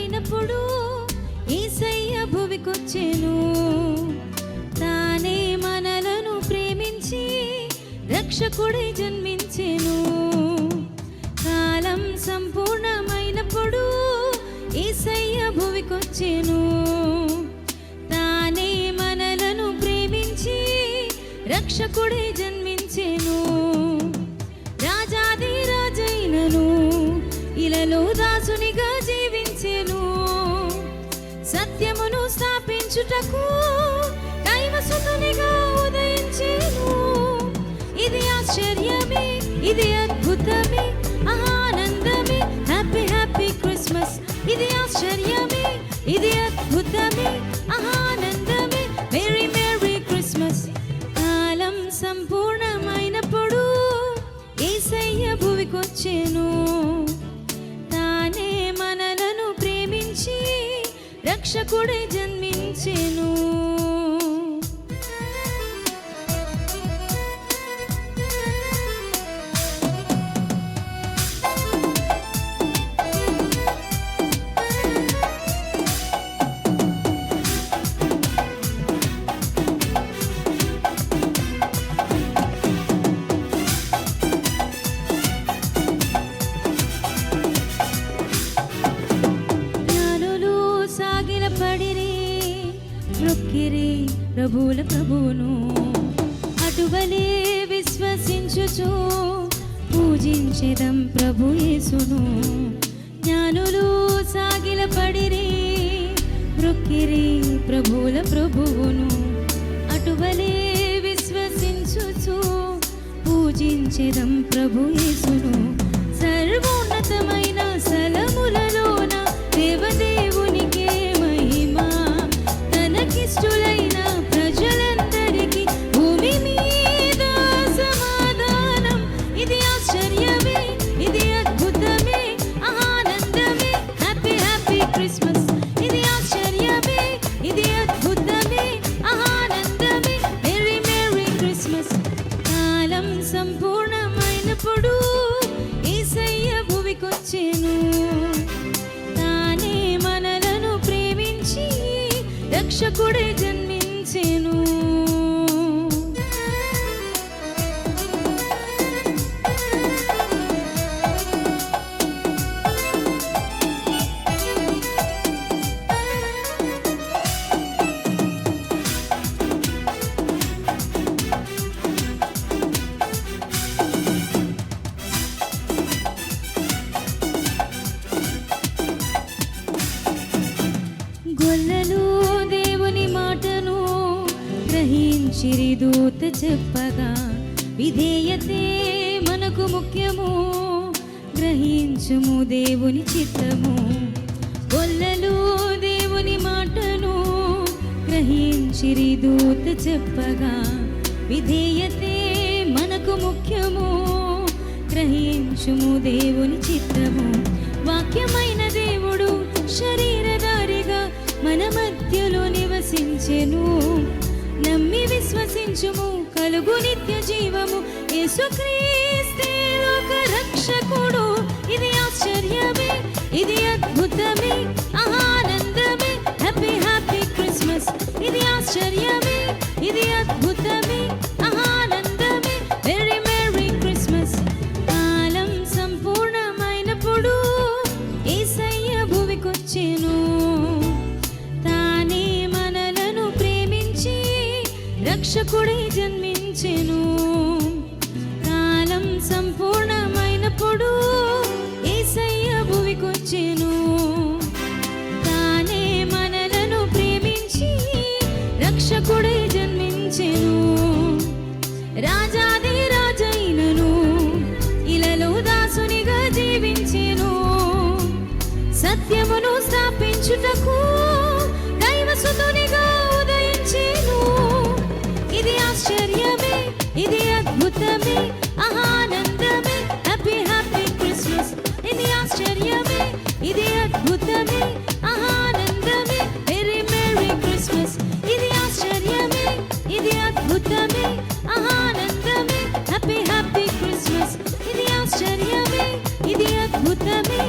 సంపూర్ణమైనప్పుడు యేసయ్య భువికొచ్చెను. తానే మనలను ప్రేమించి రక్షకుడై జన్మించెను. కాలం సంపూర్ణమైనప్పుడు యేసయ్య భువికొచ్చెను. తానే మనలను ప్రేమించి రక్షకుడై జన్మించెను. రాజాది రాజైనను ఇలలో దాసునిగా జీవించెను. సత్యమును స్థాపించుటకు దైవసుతునిగా ఉదయించెను. ఇది ఆశ్చర్యమే, ఇది అద్భుతమే, ఆనందమే. Happy happy Christmas. ఇది ఆశ్చర్యమే, ఇది అద్భుతమే, ఆనందమే. Merry merry Christmas. కాలం సంపూర్ణమైనప్పుడు యేసయ్య భువికొచ్చెను. తానే మనలను ప్రేమించి రక్షకుడై జన్మించెను. మొక్కిరి ప్రభువుల ప్రభువును అటువలే విశ్వసించుచు పూజించెదం ప్రభు యేసును. జ్ఞానులు సాగిల పడిరి మొక్కిరి ప్రభువుల ప్రభువును అటువలే విశ్వసించుచు పూజించెదం ప్రభు యేసును. సర్వోన్నతమైన స్థలములలోన దేవదేవునికే ఇష్టులైన ప్రజలందరికీ భూమి మీద సమాధానం. ఇది ఆశ్చర్యమే, ఇది అద్భుతమే, ఆనందమే. Happy happy Christmas. ఇది ఆశ్చర్యమే, ఇది అద్భుతమే, ఆనందమే. Merry merry Christmas. కాలం సంపూర్ణమైనప్పుడు యేసయ్య భువికొచ్చెను. తానే మనలను ప్రేమించి రక్షకుడై జన్మించెను. గొల్లలు దేవుని మాటను గ్రహించిరి దూత చెప్పగా విధేయతే మనకు ముఖ్యము. గ్రహించుము దేవుని చిత్తము. గొల్లలు దేవుని మాటను గ్రహించిరి దూత చెప్పగా విధేయతే మనకు ముఖ్యము. గ్రహించుము దేవుని చిత్తము. వాక్యమైన దేవుడు శరీరధారిగా మన మధ్యలో నివసించెను. నమ్మి విశ్వసించుము కలుగు నిత్య జీవము. యేసుక్రీస్తే లోక రక్షకుడు. ఇది ఆశ్చర్యమే, ఇది అద్భుతమే, ఆనందమే. Happy happy Christmas. ఇది ఆశ్చర్యమే, ఇది అద్భుతమే, ఆనందమే. Merry merry Christmas. కాలం సంపూర్ణమైనప్పుడు యేసయ్య భువికొచ్చెను. తానే మనలను ప్రేమించి రక్షకుడై జన్మించెను. కాలం సంపూర్ణమైనప్పుడు యేసయ్య భువికొచ్చెను. తానే మనలను ప్రేమించి రక్షకుడై జన్మించెను. రాజాది రాజైనను ఇలలో దాసునిగా జీవించెను. సత్యమును స్థాపించుటకు దైవసుతునిగా ఉదయించెను. ఇది ఆశ్చర్యమే, ఇది అద్భుతమే, ఆనందమే. Happy happy Christmas. ఇది ఆశ్చర్యమే, ఇది అద్భుతమే, ఆనందమే. Merry merry Christmas. ఇది ఆశ్చర్యమే, ఇది అద్భుతమే, ఆనందమే. Happy happy Christmas. ఇది ఆశ్చర్యమే, ఇది అద్భుతమే,